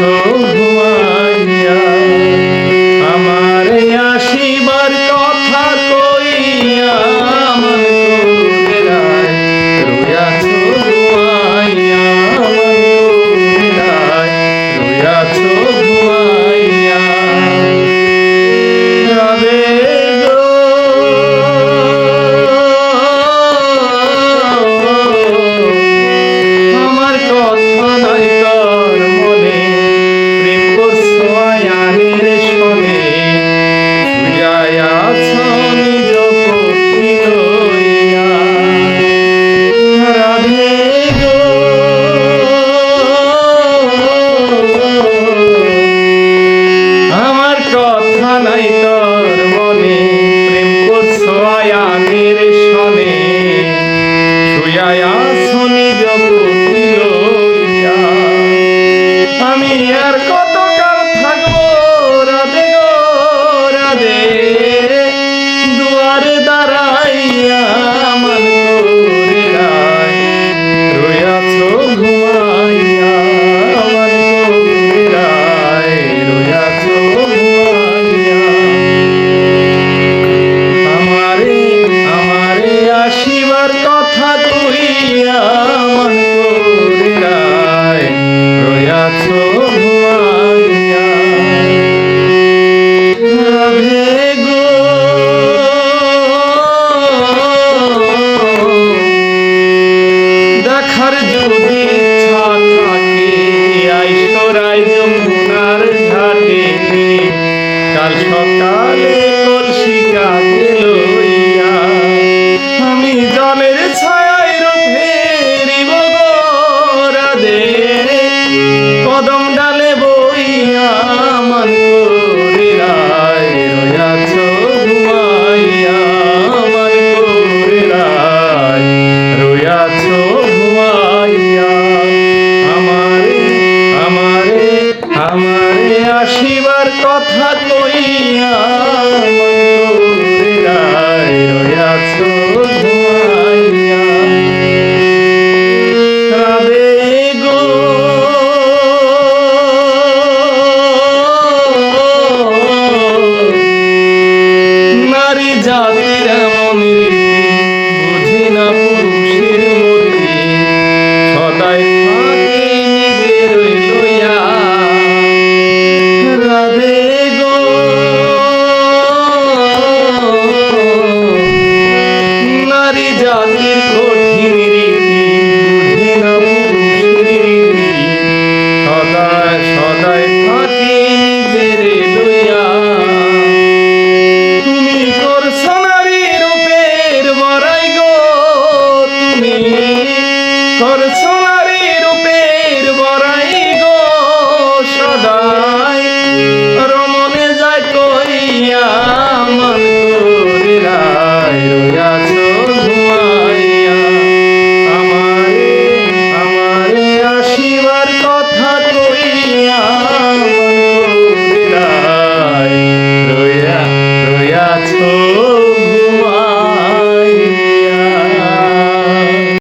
রয়াছো ঘুমাইয়া আমারে আসিবার কথা কইয়া মন করে রায় রয়াছো ঘুমাইয়া মন করে রায় রয়াছো ঘুমাইয়া রাধে গো আমার কথা নাই তোর মনে প্রেম করছো আয়ানের সনে শুয়ায় আছো নিজ পক্ষী লইয়া রাধে গো আমার কথা নাই তোর মনে প্রেম করছো আয়ানের সনে শুয়ায় আছো নিজ পক্ষী লইয়া আমি আর কতকাল থাকবো রাধে গো রাধে দুয়ারে দাঁড়াইয়া মন করে রায় রয়াছো ঘুমাইয়া মন করে রায় রয়াছো ঘুমাইয়া আমারে আমারে আসিবার কথা কইয়া মন করে রায় রয়াছো ঘুমাইয়া রাধে গো দেখার যদি ইচ্ছা থাকে আইসরাই যমুনার ঘাটে কাল সকালে কলসি কাঁধে লইয়া আমি জলের ছায়ায় ফেরিব গো রাধে কদম ডালে বইয়া মন করে রায় রয়াছো ঘুমাইয়া মন করে রায় রয়াছো ঘুমাইয়া আমারে আমারে আমারে আসিবার কথা কইয়া মন করে রায় রয়াছো